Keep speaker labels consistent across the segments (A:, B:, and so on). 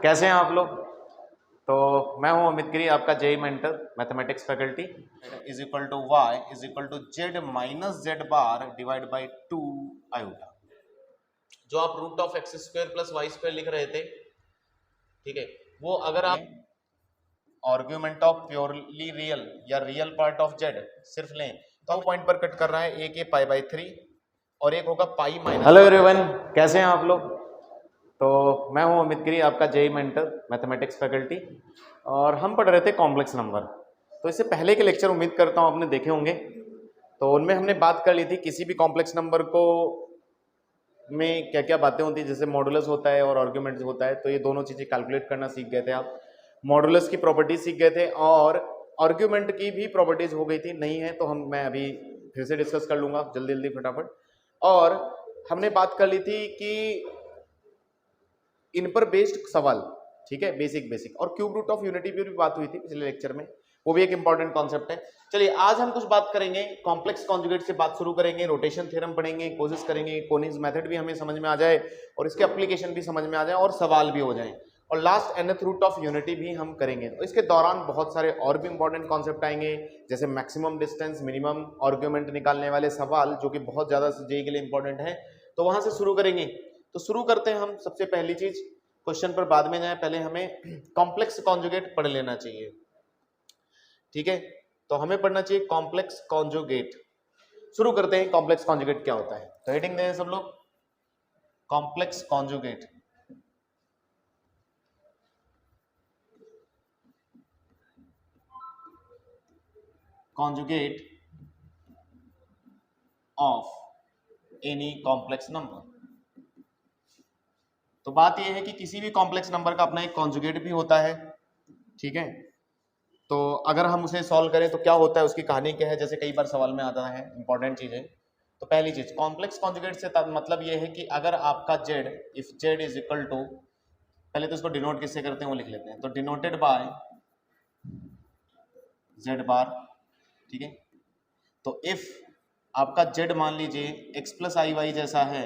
A: कैसे हैं आप लोग। तो मैं हूं अमित गिरी, आपका JEE mentor mathematics faculty. Is equal to y is equal to z minus Z bar divide by 2 iota. जो आप root of x square plus y square लिख रहे थे, ठीक है, वो अगर आप आर्ग्यूमेंट ऑफ प्योरली रियल या रियल पार्ट ऑफ जेड सिर्फ लें तो पॉइंट पर कट कर रहा है, एक ये पाई बाई 3 और एक होगा पाई माइनस। हेलो एवरीवन, कैसे हैं आप लोग। तो मैं हूं अमित गिरी, आपका जेई मेंटर मैथमेटिक्स फैकल्टी, और हम पढ़ रहे थे कॉम्प्लेक्स नंबर। तो इससे पहले के लेक्चर उम्मीद करता हूं आपने देखे होंगे। तो उनमें हमने बात कर ली थी किसी भी कॉम्प्लेक्स नंबर को में क्या क्या बातें होती है, जैसे मॉडुलस होता है और आर्ग्यूमेंट होता है। तो ये दोनों चीज़ें कैलकुलेट करना सीख गए थे आप। मॉडुलस की प्रॉपर्टीज सीख गए थे और आर्ग्यूमेंट की भी प्रॉपर्टीज हो गई थी। नहीं है तो मैं अभी फिर से डिस्कस कर लूँगा जल्दी जल्दी फटाफट। और हमने बात कर ली थी कि इन पर बेस्ड सवाल, ठीक है, बेसिक और क्यूब रूट ऑफ यूनिटी पर भी बात हुई थी पिछले लेक्चर में, वो भी एक इंपॉर्टेंट कॉन्सेप्ट है। चलिए आज हम कुछ बात करेंगे कॉम्प्लेक्स कॉन्जुगेट से, बात शुरू करेंगे, रोटेशन थ्योरम पढ़ेंगे, कोशिश करेंगे कोनिग्स मेथड भी हमें समझ में आ जाए और इसके एप्लीकेशन भी समझ में आ जाए और सवाल भी हो जाए, और last nth root of unity भी हम करेंगे। तो इसके दौरान बहुत सारे और भी इंपॉर्टेंट कॉन्सेप्ट आएंगे, जैसे मैक्सिमम डिस्टेंस, मिनिमम आर्ग्यूमेंट निकालने वाले सवाल, जो कि बहुत ज्यादा जेई के लिए इंपॉर्टेंट है। तो वहां से शुरू करेंगे। तो शुरू करते हैं हम। सबसे पहली चीज, क्वेश्चन पर बाद में जाए, पहले हमें कॉम्प्लेक्स कॉन्जुगेट पढ़ लेना चाहिए, ठीक है। तो हमें पढ़ना चाहिए कॉम्प्लेक्स कॉन्जुगेट। शुरू करते हैं, कॉम्प्लेक्स कॉन्जुगेट क्या होता है। तो हेडिंग दें सब लोग, complex conjugate. Conjugate of any complex number. तो बात यह है कि किसी भी कॉम्प्लेक्स नंबर का अपना एक कॉन्जुगेट भी होता है, ठीक है। तो अगर हम उसे सॉल्व करें तो क्या होता है, उसकी कहानी क्या है, जैसे कई बार सवाल में आता है, इंपॉर्टेंट चीज है। तो पहली चीज, कॉम्प्लेक्स कॉन्जुगेट से मतलब यह है कि अगर आपका z, if z is equal to, पहले तो इसको डिनोट किससे करते हैं वो लिख लेते हैं। तो डिनोटेड बाय जेड बार, ठीक है। तो इफ आपका जेड मान लीजिए एक्स प्लस आई वाई जैसा है,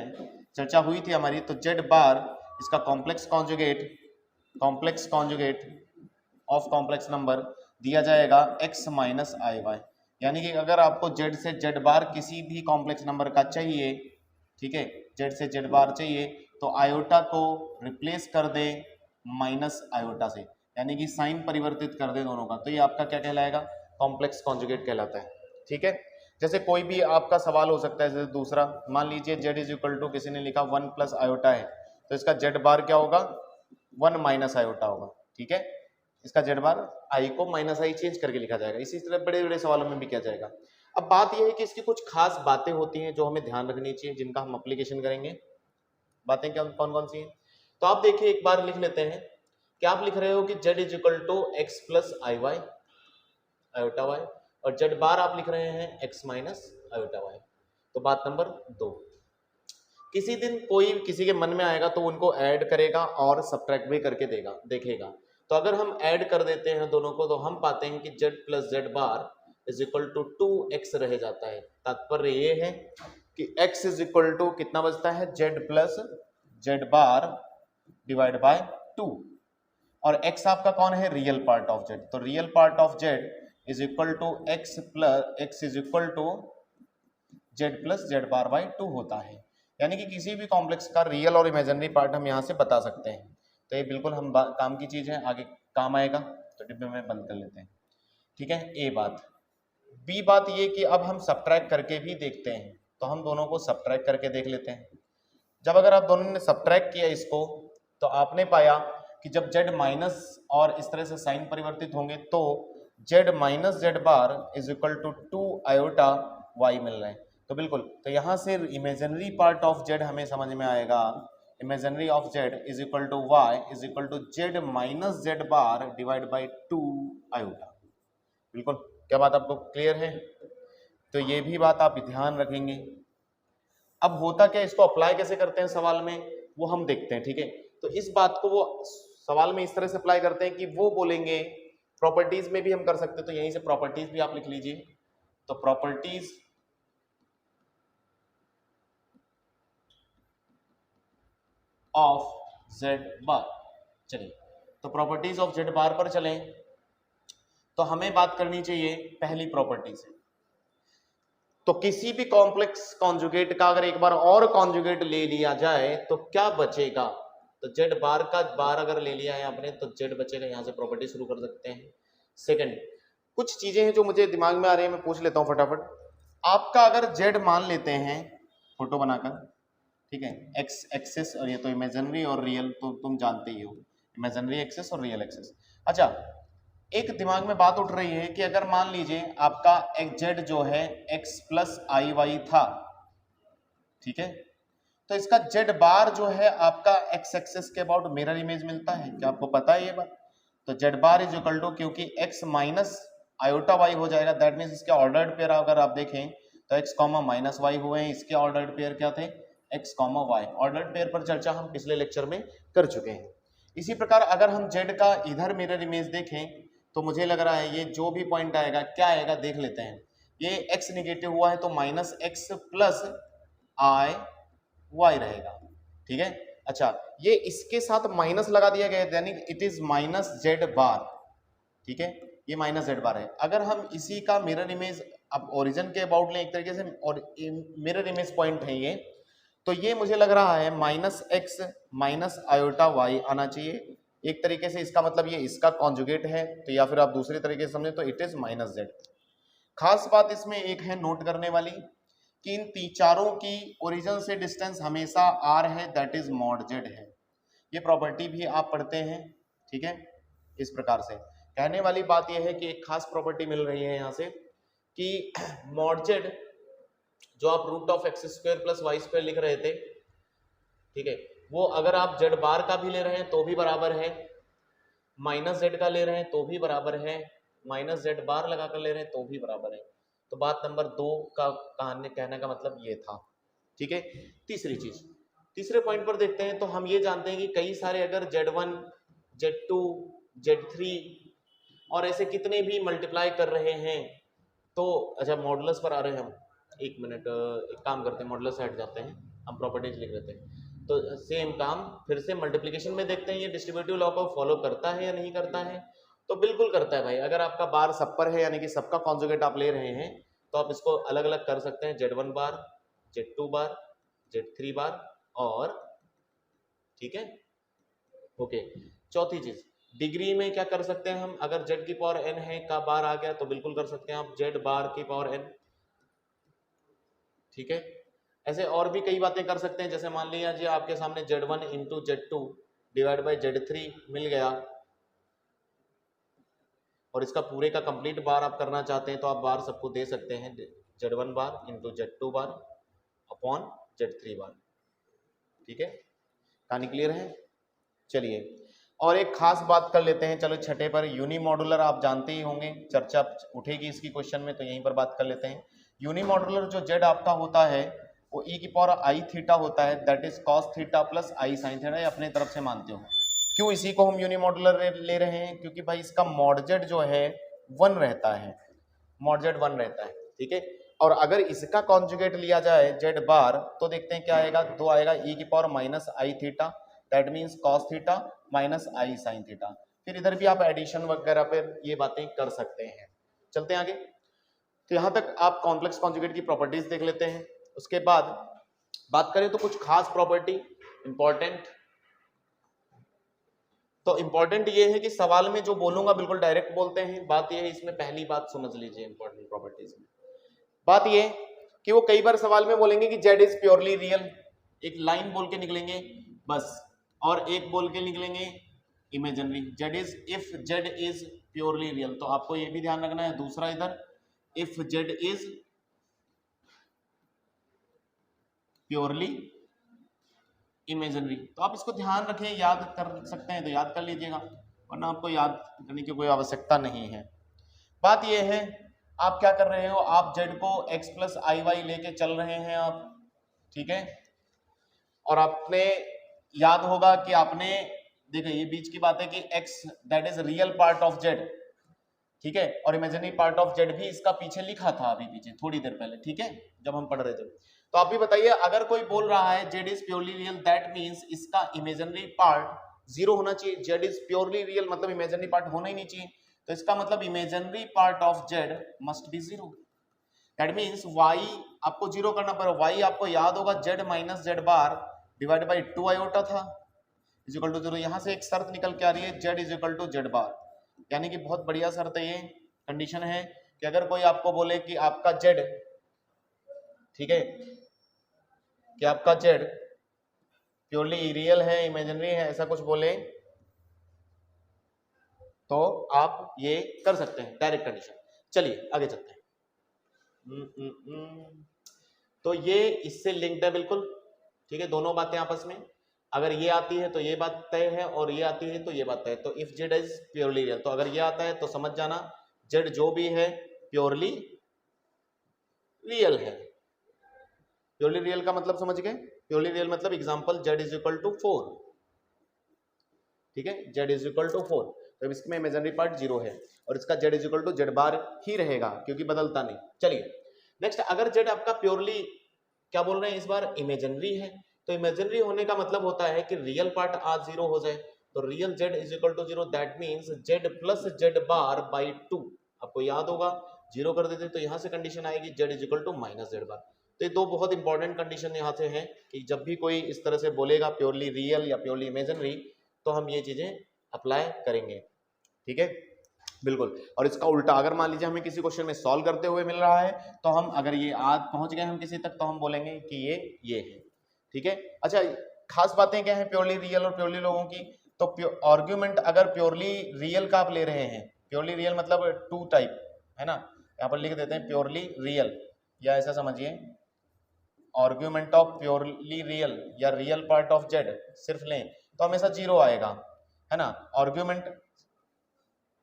A: चर्चा हुई थी हमारी, तो जेड बार इसका complex conjugate of complex number दिया जाएगा x माइनस आई वाई। यानी कि अगर आपको z से z बार किसी भी कॉम्प्लेक्स नंबर का चाहिए, ठीक है, z से z बार चाहिए, तो आयोटा को रिप्लेस कर दे माइनस आयोटा से, यानी कि साइन परिवर्तित कर दे दोनों का। तो ये आपका क्या कहलाएगा, कॉम्प्लेक्स कॉन्जुगेट कहलाता है, ठीक है। जैसे कोई भी आपका सवाल हो सकता है, जैसे दूसरा मान लीजिए z इज इक्वल टू, किसी ने लिखा 1 प्लस आयोटा है, तो इसका z बार क्या होगा, 1 माइनस आयोटा होगा, ठीक है। इसका जेड बार आई को माइनस आई चेंज करके लिखा जाएगा। इसी तरह बड़े बड़े सवालों में भी किया जाएगा। अब बात यह है कि इसकी कुछ खास बातें होती हैं जो हमें ध्यान रखनी चाहिए, जिनका हम अप्लीकेशन करेंगे। बातें क्या, कौन कौन सी हैं, तो आप देखिए, एक बार लिख लेते हैं कि आप लिख रहे हो कि z is equal to x plus i y iota y, और जेड बार आप लिख रहे हैं एक्स माइनस आयोटा वाई। तो बात नंबर 2, किसी दिन कोई किसी के मन में आएगा तो उनको ऐड करेगा और सब्ट्रैक्ट भी करके देगा, देखेगा। तो अगर हम ऐड कर देते हैं दोनों को, तो हम पाते हैं कि z plus z bar is equal to 2x रह जाता है। तात्पर्य ये है कि x इज इक्वल टू कितना बचता है, z plus z bar divide by 2, और x आपका कौन है, रियल पार्ट ऑफ z। तो real part of z is equal to x is equal to z plus z bar by 2 होता है। यानी कि किसी भी कॉम्प्लेक्स का रियल और इमेजिनरी पार्ट हम यहाँ से बता सकते हैं। तो ये बिल्कुल हम काम की चीज है, आगे काम आएगा। तो डिब्बे में बंद कर लेते हैं, ठीक है। ए बात। बी बात ये कि अब हम सब्ट्रैक्ट करके भी देखते हैं। तो हम दोनों को सब्ट्रैक्ट करके देख लेते हैं। जब अगर आप दोनों ने सब्ट्रैक्ट किया इसको, तो आपने पाया कि जब जेड माइनस और इस तरह से साइन परिवर्तित होंगे, तो Z minus Z bar is equal to 2 iota y मिल रहे हैं। तो बिल्कुल, तो यहाँ से इमेजिनरी पार्ट ऑफ जेड हमें समझ में आएगा, imaginary of z is equal to y is equal to z minus Z bar divide by 2 iota. बिल्कुल, क्या बात आपको क्लियर है। तो ये भी बात आप ध्यान रखेंगे। अब होता क्या, इसको अप्लाई कैसे करते हैं सवाल में, वो हम देखते हैं, ठीक है। तो इस बात को वो सवाल में इस तरह से अप्लाई करते हैं कि वो बोलेंगे, प्रॉपर्टीज में भी हम कर सकते हैं। तो यहीं से प्रॉपर्टीज भी आप लिख लीजिए। तो प्रॉपर्टीज ऑफ जेड बार, चलिए तो प्रॉपर्टीज ऑफ जेड बार पर चलें, तो हमें बात करनी चाहिए पहली प्रॉपर्टी से। तो किसी भी कॉम्प्लेक्स कॉन्जुगेट का अगर एक बार और कॉन्जुगेट ले लिया जाए तो क्या बचेगा, तो जेड बार का बार अगर ले लिया है आपने तो जेड बचेगा। यहां से प्रॉपर्टी शुरू कर सकते हैं। सेकंड, कुछ चीजें हैं जो मुझे दिमाग में आ रही है, मैं पूछ लेता हूं फटाफट। आपका अगर जेड मान लेते हैं फोटो बनाकर, ठीक है, एक्स एक्सिस, और ये तो इमेजिनरी और रियल तो तुम जानते ही हो, इमेजिनरी एक्सिस और रियल एक्सिस। अच्छा, एक दिमाग में बात उठ रही है कि अगर मान लीजिए आपका एक जेड जो है एक्स प्लस आई वाई था, ठीक है, तो इसका जेड बार जो है आपका एक्स एक्सिस के अबाउट मिरर इमेज मिलता है, क्या आपको पता है ये बात? तो z bar is equal to, क्योंकि एक्स माइनस आयोटा वाई हो जाएगा, दैट मीन्स इसके ऑर्डर्ड पेयर अगर आप देखें तो एक्स कॉमा माइनस वाई हुए हैं, इसके ऑर्डर्ड पेयर क्या थे, x comma y. Ordered pair पर चर्चा हम पिछले लेक्चर में कर चुके हैं। इसी प्रकार अगर हम जेड का इधर मिरर इमेज देखें तो मुझे लग रहा है ये जो भी पॉइंट आएगा क्या आएगा देख लेते हैं। ये एक्स निगेटिव हुआ है तो minus x plus i Y रहेगा, ठीक है। अच्छा, ये इसके साथ माइनस लगा दिया गया है, यानी it is minus Z bar, ठीक है, ये माइनस जेड बार है। अगर हम इसी का मिरर इमेज अब ओरिजिन के अबाउट लें एक तरीके से, और मिरर इमेज पॉइंट है ये, तो ये मुझे लग रहा है minus x minus iota y आना चाहिए एक तरीके से। इसका मतलब ये इसका कॉन्जुगेट है, तो या फिर आप दूसरे तरीके से समझे तो इट इज माइनस जेड। खास बात इसमें एक है नोट करने वाली कि इन चारों की ओरिजिन से डिस्टेंस हमेशा आर है, दैट इज मॉड जेड है। ये प्रॉपर्टी भी आप पढ़ते हैं, ठीक है। इस प्रकार से कहने वाली बात यह है कि एक खास प्रॉपर्टी मिल रही है यहाँ से कि मॉड जेड जो आप root of x square plus y square लिख रहे थे, ठीक है, वो अगर आप जेड बार का भी ले रहे हैं तो भी बराबर है, माइनस जेड का ले रहे हैं तो भी बराबर है, माइनस जेड बार लगाकर ले रहे हैं तो भी बराबर है। तो बात नंबर 2 का कहने का मतलब ये था, ठीक है। तीसरी चीज, तीसरे पॉइंट पर देखते हैं, तो हम ये जानते हैं कि कई सारे अगर Z1 Z2 Z3 और ऐसे कितने भी मल्टीप्लाई कर रहे हैं तो, अच्छा मॉडुलस पर आ रहे हैं हम, एक मिनट, एक काम करते हैं, मॉडुलस से हट जाते हैं, हम प्रॉपर्टीज लिख लेते हैं। तो सेम काम फिर से मल्टीप्लिकेशन में देखते हैं, ये डिस्ट्रीब्यूटिव लॉ को फॉलो करता है या नहीं करता है। तो बिल्कुल करता है भाई। अगर आपका बार सब पर है, यानी कि सबका कॉन्जुगेट आप ले रहे हैं, तो आप इसको अलग अलग कर सकते हैं, Z1 बार, Z2 बार, Z3 बार, और ठीक है, ओके। चौथी चीज, डिग्री में क्या कर सकते हैं हम, अगर Z की पावर n है का बार आ गया तो बिल्कुल कर सकते हैं आप Z बार की पावर n, ठीक है। ऐसे और भी कई बातें कर सकते हैं, जैसे मान लिया जी आपके सामने Z1 into Z2 divide by Z3 मिल गया, और इसका पूरे का कंप्लीट बार आप करना चाहते हैं तो आप बार सबको दे सकते हैं, Z1 bar into Z2 bar upon Z3 बार, ठीक है। कहानी क्लियर है? चलिए, और एक खास बात कर लेते हैं, चलो छठे पर, यूनिमॉडुलर आप जानते ही होंगे, चर्चा उठेगी इसकी क्वेश्चन में, तो यहीं पर बात कर लेते हैं। यूनिमॉडुलर जो जेड आपका होता है वो e की पावर आई थीटा होता है, that is cos theta plus I sine theta, ये अपने तरफ से मानते हो। क्यों इसी को हम यूनिमॉडुलर ले रहे हैं, क्योंकि भाई इसका मॉड जेड जो है 1 रहता है, मॉड जेड 1 रहता है, ठीक है। और अगर इसका कॉन्जुगेट लिया जाए जेड बार तो देखते हैं क्या आएगा, 2 आएगा e की power minus I theta, that means cos theta minus I sine theta. फिर इधर भी आप एडिशन वगैरह पे ये बातें कर सकते हैं। चलते हैं आगे। तो यहां तक आप कॉम्प्लेक्स कॉन्जुगेट की प्रॉपर्टीज देख लेते हैं। उसके बाद बात करें तो कुछ खास प्रॉपर्टी इंपॉर्टेंट, तो इंपॉर्टेंट ये है कि सवाल में जो बोलूंगा बिल्कुल डायरेक्ट बोलते हैं। बात ये है, इसमें पहली बात समझ लीजिए इंपॉर्टेंट प्रॉपर्टीज में, बात ये कि वो कई बार सवाल में बोलेंगे कि जेड इज प्योरली रियल, एक लाइन बोल के निकलेंगे बस, और एक बोल के निकलेंगे imaginary, Z is, if z is purely real. तो आपको ये भी ध्यान रखना है, दूसरा इधर if z is purely imaginary, तो आप इसको ध्यान रखें, याद कर सकते हैं तो याद कर लीजिएगा, वरना आपको याद करने की कोई आवश्यकता नहीं है। बात यह है, आप क्या कर रहे हो, आप जेड को x प्लस आई वाई लेके चल रहे हैं आप, ठीक है। और आपने याद होगा कि आपने देखो ये बीच की बात है कि x that is real part of Z, ठीक है, और इमेजिनरी पार्ट ऑफ जेड भी इसका पीछे लिखा था अभी पीछे थोड़ी देर पहले, ठीक है, जब हम पढ़ रहे थे। तो आप भी बताइए, अगर कोई बोल रहा है z is purely real, that means इसका इमेजिनरी पार्ट जीरो होना चाहिए। जेड इज प्योरली रियल मतलब इमेजिनरी पार्ट होना ही नहीं चाहिए, तो इसका मतलब imaginary part of z must be zero. That means y आपको जीरो करना पड़ेगा। वाई आपको याद होगा z minus Z bar divide by 2 iota था इज इक्वल टू जीरो। यहां से एक शर्त निकल के आ रही है z is equal to Z bar, यानी कि बहुत बढ़िया शर्त है, ये कंडीशन है कि अगर कोई आपको बोले कि आपका जेड, ठीक है, कि आपका जेड प्योरली रियल है इमेजिनरी है ऐसा कुछ बोले, तो आप ये कर सकते हैं डायरेक्ट कंडीशन। चलिए आगे चलते हैं। तो ये इससे लिंक्ड है बिल्कुल, ठीक है, दोनों बातें आपस में। अगर ये आती है तो ये बात तय है, और ये आती है तो ये बात तय है। तो if z is purely real, तो अगर ये आता है तो समझ जाना जेड जो भी है प्योरली रियल है। प्योरली रियल का मतलब समझ गए? प्योरली रियल मतलब example Z is equal to 4, ठीक है, जेड इज इक्वल टू 4, तो इसमें इमेजिनरी पार्ट जीरो है और इसका Z is equal to Z bar ही रहेगा क्योंकि बदलता नहीं। चलिए नेक्स्ट, अगर जेड आपका प्योरली क्या बोल रहे हैं इस बार इमेजिनरी है, तो इमेजिनरी होने का मतलब होता है कि रियल पार्ट आज जीरो हो जाए, तो real z is equal to zero, that means z plus z bar by 2। आपको याद होगा जीरो कर देते तो यहां से कंडीशन आएगी Z is equal to minus Z bar. तो ये दो बहुत इंपॉर्टेंट कंडीशन यहाँ से है कि जब भी कोई इस तरह से बोलेगा प्योरली रियल या प्योरली इमेजिनरी, तो हम ये चीजें अप्लाई करेंगे, ठीक है, बिल्कुल। और इसका उल्टा अगर मान लीजिए हमें किसी क्वेश्चन में सॉल्व करते हुए मिल रहा है, तो हम अगर ये आज पहुंच गए हम किसी तक, तो हम बोलेंगे कि ये है, ठीक है। अच्छा, खास बातें क्या है प्योरली रियल और प्योरली लोगों की, तो आर्ग्यूमेंट अगर प्योरली रियल का आप ले रहे हैं, प्योरली रियल मतलब 2 टाइप है ना, यहाँ पर लिख देते हैं प्योरली रियल, या ऐसा समझिए आर्ग्यूमेंट ऑफ प्योरली रियल या रियल पार्ट ऑफ जेड सिर्फ लें तो हमेशा जीरो आएगा, है ना, आर्ग्यूमेंट।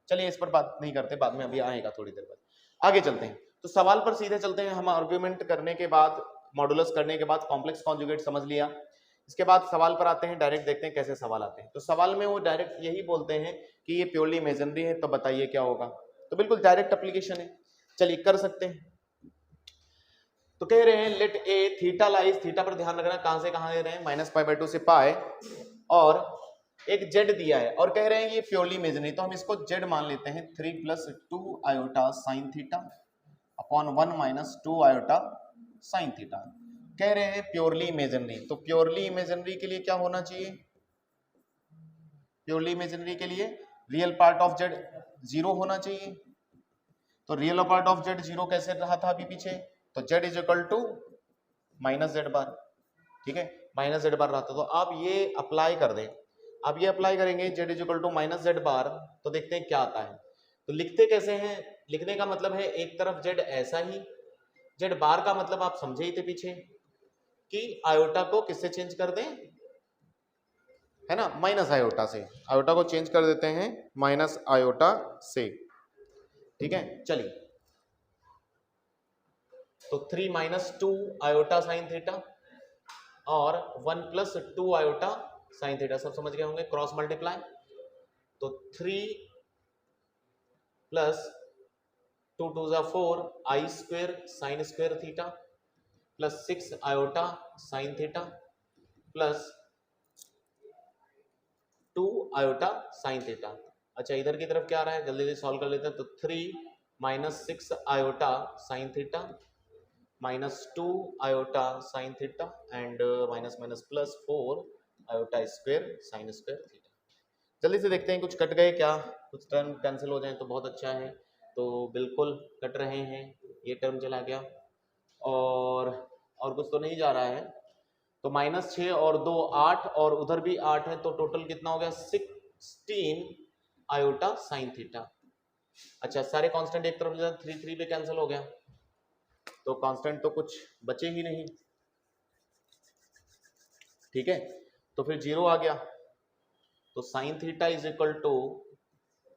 A: चलिए इस पर बात नहीं करते, बाद में अभी आएगा थोड़ी देर बाद। आगे चलते हैं, तो सवाल पर सीधे चलते हैं। हम आर्ग्यूमेंट करने के बाद, मॉडुलस करने के बाद कॉम्प्लेक्स कॉन्जुगेट समझ लिया, इसके बाद सवाल पर आते हैं, डायरेक्ट देखते हैं कैसे सवाल आते हैं। तो सवाल में वो डायरेक्ट यही बोलते हैं कि ये प्योरली इमेजिनरी है, तो बताइए क्या होगा। तो बिल्कुल डायरेक्ट एप्लीकेशन है, चलिए कर सकते हैं। तो कह रहे हैं लेट ए थीटा लाइज, थीटा पर ध्यान रखना कहां से कहां ले रहे हैं, -π/2 से पाई, और एक जेड दिया है और कह रहे हैं ये प्योरली इमेजिनरी, तो हम इसको जेड मान लेते हैं 3 + 2 iota sine theta upon 1 - 2 iota sine theta. कह रहे हैं प्योरली इमेजिनरी, तो प्योरली इमेजिनरी के लिए क्या होना चाहिए, प्योरली इमेजिनरी के लिए real part of Z zero होना चाहिए। तो real part of Z zero कैसे रहा था अभी पीछे, तो Z is equal to minus Z bar, ठीक है, माइनस जेड बार रहा था। तो आप ये अप्लाई कर दें, आप ये अप्लाई करेंगे Z is equal to minus Z bar, तो देखते हैं क्या आता है। तो लिखते कैसे हैं, लिखने का मतलब है एक तरफ जेड ऐसा ही, जेड बार का मतलब आप समझे ही थे पीछे कि आयोटा को किससे चेंज कर दें, है ना, माइनस आयोटा से, आयोटा को चेंज कर देते हैं माइनस आयोटा से, ठीक है। चलिए तो 3 - 2 आयोटा साइन थीटा और 1 + 2 आयोटा साइन थीटा, सब समझ गए होंगे, क्रॉस मल्टीप्लाई। तो 3 + 2 × 2 = 4 I² sign square theta plus 6 iota sine theta plus 2 iota sine theta. अच्छा इधर की तरफ क्या आ रहा है, जल्दी से सॉल्व कर लेते हैं। तो 3 - 6 iota sine theta -2 iota sine theta and +4 iota square sine square theta. जल्दी से देखते हैं कुछ कट गए क्या, कुछ टर्म कैंसिल हो जाए तो बहुत अच्छा है। तो बिल्कुल कट रहे हैं, ये टर्म चला गया और कुछ तो नहीं जा रहा है। तो -6 और 2 8 और उधर भी 8 है, तो टोटल कितना हो गया 16 आयोटा साइन थीटा। अच्छा सारे कांस्टेंट एक तरफ 3 पे कैंसिल हो गया, तो कांस्टेंट तो कुछ बचे ही नहीं, ठीक है, तो फिर 0 आ गया। तो sine theta is equal to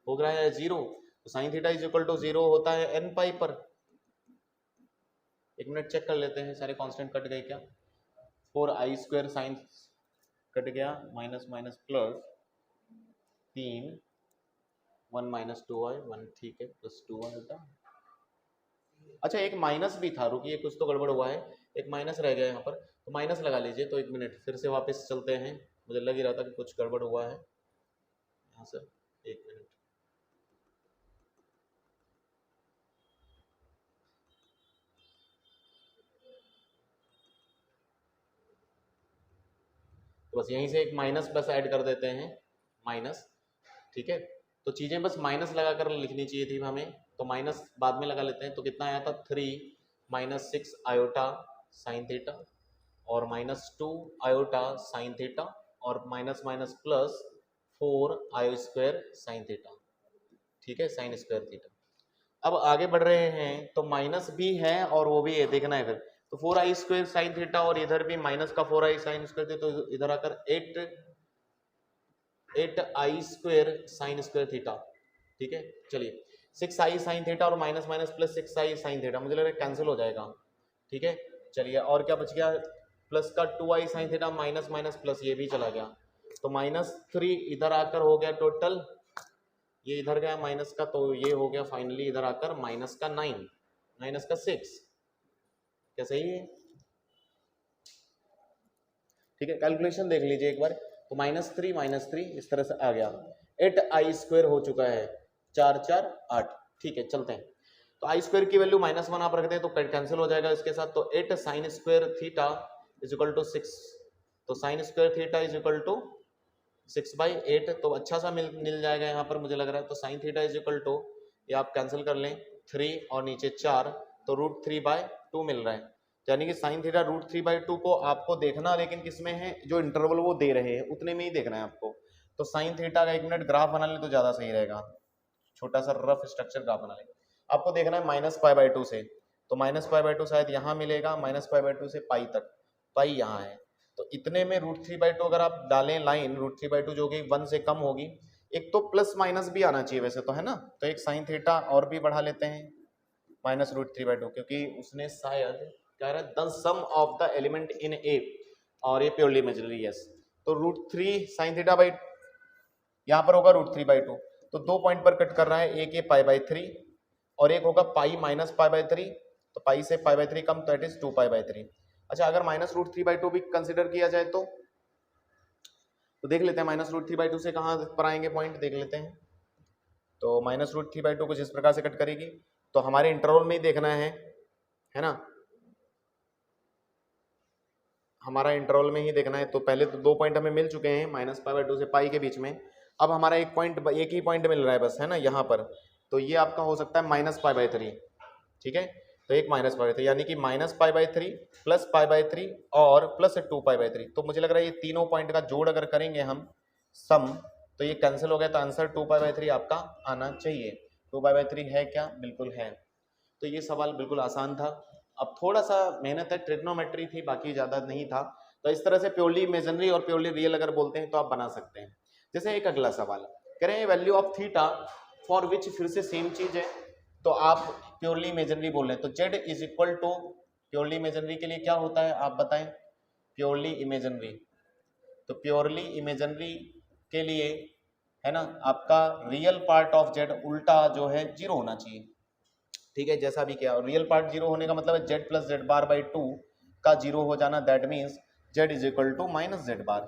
A: हो रहा है 0, तो sine theta is equal to 0 होता है n π पर। एक मिनट चेक कर लेते हैं सारे कांस्टेंट कट गए क्या। 4I² साइन कट गया, माइनस माइनस प्लस 3 1 - 2i 1, ठीक है, प्लस 2i होता। अच्छा एक माइनस भी था, रुकिए कुछ तो गड़बड़ हुआ है, एक माइनस रह गया यहाँ पर, तो माइनस लगा लीजिए। तो एक मिनट फिर से वापस चलते हैं, मुझे लग ही रहा था कि कुछ गड़बड़ हुआ है। हाँ सर, एक मिनट। तो बस यहीं से एक माइनस प्लस ऐड कर देते हैं, माइनस, ठीक है। तो चीजें बस माइनस लगा कर लिखनी चाहिए थी हमें, तो माइनस बाद में लगा लेते हैं। तो कितना आया था, 3 - 6 आयोटा साइन थीटा, और -2 आयोटा साइन थीटा, और minus minus plus 4 I² sine theta, ठीक है, साइन स्क्वायर थीटा। अब आगे बढ़ रहे हैं तो माइनस भी है और वो भी है, देखना है फिर। तो 4I² साइन थीटा, और इधर भी माइनस का 4I साइन स्क्वायर थीटा, तो इधर आकर 8I² साइन स्क्वायर थीटा, ठीक है। चलिए 6I साइन थीटा और minus minus plus 6I sine theta, मुझे लग रहा है कैंसिल हो जाएगा, ठीक है। चलिए और क्या बच गया, प्लस का 2I sine theta, minus minus plus ये भी चला गया, तो -3 इधर आकर हो गया टोटल, ये इधर गया माइनस का, तो ये हो गया फाइनली इधर आकर -9 -6, क्या सही है, ठीक है। कैलकुलेशन देख लीजिए एक बार, तो -3 इस तरह से आ गया, 8I² हो चुका है, 4 4 8, ठीक है। चलते हैं, तो I² की वैल्यू -1 आप रख दें तो कैंसिल हो जाएगा इसके साथ, तो 8 sine square theta is equal to 6, तो sine square theta is equal to 6/8, तो अच्छा सा मिल जाएगा यहाँ पर मुझे लग रहा है। तो sine theta is equal to, ये आप कैंसिल कर लें, 3 और नीचे 4, तो √3/2 मिल रहा है, यानी कि साइन थीटा √3/2 को आपको देखना, लेकिन किसमें है, जो इंटरवल वो दे रहे हैं उतने में ही देखना है आपको। तो साइन थीटा का 1 मिनट ग्राफ बना ले तो ज़्यादा सही रहेगा, छोटा सा रफ स्ट्रक्चर ग्राफ बना ले। आपको देखना है -π/2 से, तो -π/2 शायद यहाँ मिलेगा, -π/2 से पाई तक, पाई यहाँ है, तो इतने में √3/2 अगर आप डालें लाइन, √3/2 जो कि 1 से कम होगी, एक तो प्लस माइनस भी आना चाहिए वैसे तो, है ना। तो एक साइन थीटा और भी बढ़ा लेते हैं, -√3/2, क्योंकि उसने शायद कह रहा है the sum of the element in A, और ये प्योरली इमेजिनरी, यस। तो √3 साइन थीटा बाई, यहाँ पर होगा √3/2, तो 2 पॉइंट पर कट कर रहा है, एक ये π/3 और एक होगा पाई माइनस π/3, तो पाई से π/3 कम, तो इट इज 2π/3। अच्छा, अगर -√3/2 भी कंसिडर किया जाए तो देख लेते हैं -√3/2 से कहाँ पर आएंगे पॉइंट, देख लेते हैं। तो -√3/2 कुछ इस प्रकार से कट करेगी, तो हमारे इंटरवल में ही देखना है ना, हमारा इंटरवल में ही देखना है। तो पहले तो 2 पॉइंट हमें मिल चुके हैं -π/2 से पाई के बीच में, अब हमारा एक ही पॉइंट मिल रहा है बस, है ना, यहाँ पर। तो ये आपका हो सकता है -π/3, ठीक है। तो एक -π/3 यानी कि -π/3 प्लस π/3 और प्लस 2π/3, तो मुझे लग रहा है ये तीनों पॉइंट का जोड़ अगर करेंगे हम सम, तो ये कैंसिल हो गया, तो आंसर 2π/3 आपका आना चाहिए। 2π/3 है क्या, बिल्कुल है। तो ये सवाल बिल्कुल आसान था, अब थोड़ा सा मेहनत है, ट्रिग्नोमेट्री थी, बाकी ज़्यादा नहीं था। तो इस तरह से प्योरली इमेजिनरी और प्योरली रियल अगर बोलते हैं तो आप बना सकते हैं। जैसे एक अगला सवाल कह रहे हैं value of theta for which, फिर से सेम चीज़ है, तो आप प्योरली इमेजिनरी बोल रहे हैं, तो Z is equal to, purely imaginary के लिए क्या होता है आप बताएं, प्योरली इमेजिनरी, तो प्योरली इमेजिनरी के लिए है ना, आपका रियल पार्ट ऑफ जेड उल्टा जो है 0 होना चाहिए, ठीक है। जैसा भी किया, रियल पार्ट 0 होने का मतलब है z plus z bar by 2 का 0 हो जाना, that means z is equal to -z bar.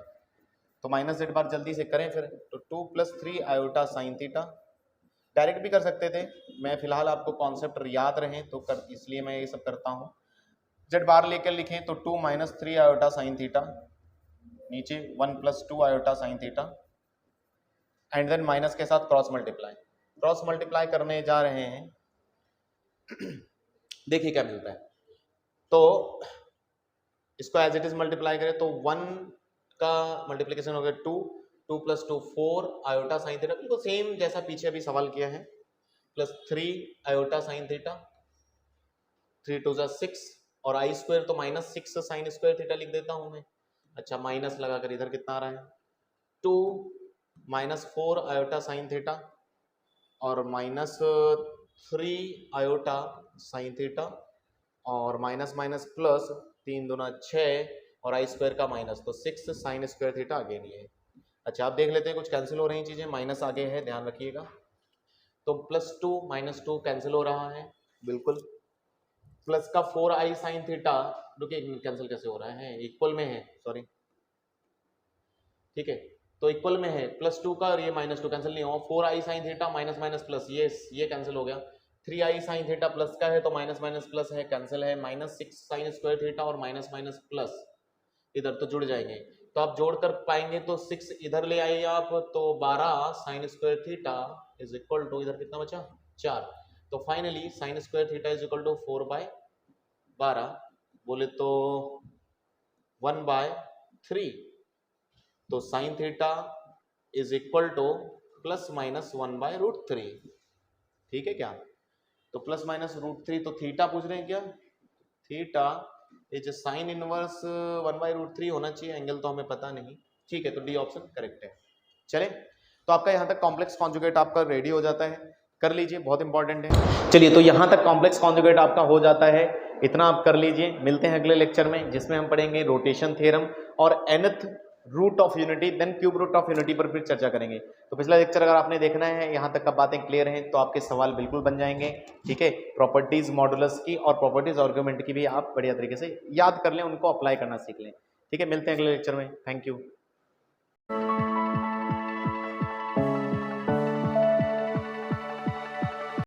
A: तो -z बार जल्दी से करें फिर, तो 2 + 3 आयोटा साइन थीटा, डायरेक्ट भी कर सकते थे, मैं फिलहाल आपको कॉन्सेप्ट याद रहे तो इसलिए मैं ये सब करता हूँ। जेड बार लेकर लिखें तो 2 - 3 आयोटा साइन थीटा, नीचे 1 + 2 iota sine theta, and then minus के साथ क्रॉस मल्टीप्लाई करने जा रहे हैं। देखिए क्या मिलता है, तो इसको एज इट इज मल्टीप्लाई करें तो 1 का मल्टीप्लीकेशन हो गया 2 + 2 4 आयोटा साइन थीटा, बिल्कुल सेम जैसा पीछे अभी सवाल किया है, प्लस 3 आयोटा साइन थीटा, 3 2 6, और I² तो -6 साइन स्क्वायर थीटा लिख देता हूं मैं। अच्छा, माइनस लगाकर इधर कितना आ रहा है, 2 - 4 आयोटा साइन थीटा, और -3 आयोटा साइन थीटा, और माइनस माइनस प्लस 3 दूना 6, और I² का माइनस, तो 6 साइन स्क्वायर थीटा अगेन ये। अच्छा, आप देख लेते हैं, कुछ कैंसिल हो रही चीजें, माइनस आगे है, ध्यान रखिएगा। तो +2 - 2 कैंसिल हो रहा है, बिल्कुल। प्लस का 4I साइन थीटा, रुकिए कैंसिल कैसे हो रहा है, इक्वल में है, सॉरी, ठीक है। तो इक्वल में है +2 का और ये -2 कैंसिल नहीं होगा, 4i sin theta minus minus plus, ये कैंसिल हो गया, 3i sin थीटा प्लस का है तो माइनस माइनस प्लस है, कैंसिल है, -6 sin स्क्वायर थीटा और माइनस माइनस प्लस इधर तो जुड़ जाएंगे, तो आप जोड़ कर पाएंगे तो 6 इधर ले आइए आप, तो 12 sin square theta is equal to इधर कितना बचा 4, तो finally sin square theta is equal to 4/12 बोले तो 1/3, तो sin थीटा इज इक्वल टू ±1/√3, ठीक है क्या, तो ±√3, तो थीटा पूछ रहे हैं क्या, थीटा इज साइन इनवर्स 1/√3 होना चाहिए, एंगल तो हमें पता नहीं, ठीक है, तो डी ऑप्शन करेक्ट है। चले, तो आपका यहाँ तक कॉम्प्लेक्स कॉन्जुगेट आपका रेडी हो जाता है, कर लीजिए, बहुत इंपॉर्टेंट है। चलिए, तो यहाँ तक कॉम्प्लेक्स कॉन्जुगेट आपका हो जाता है, इतना आप कर लीजिए। मिलते हैं अगले लेक्चर में, जिसमें हम पढ़ेंगे रोटेशन थ्योरम और nth root of unity, then cube root of unity पर फिर चर्चा करेंगे। तो पिछला लेक्चर अगर आपने देखना है, यहाँ तक का बातें क्लियर हैं, तो आपके सवाल बिल्कुल बन जाएंगे, ठीक है। प्रॉपर्टीज मॉडुलस की और प्रॉपर्टीज आर्गुमेंट की भी आप बढ़िया तरीके से याद कर लें, उनको अप्लाई करना सीख लें, ठीक है। मिलते हैं अगले लेक्चर में, थैंक यू।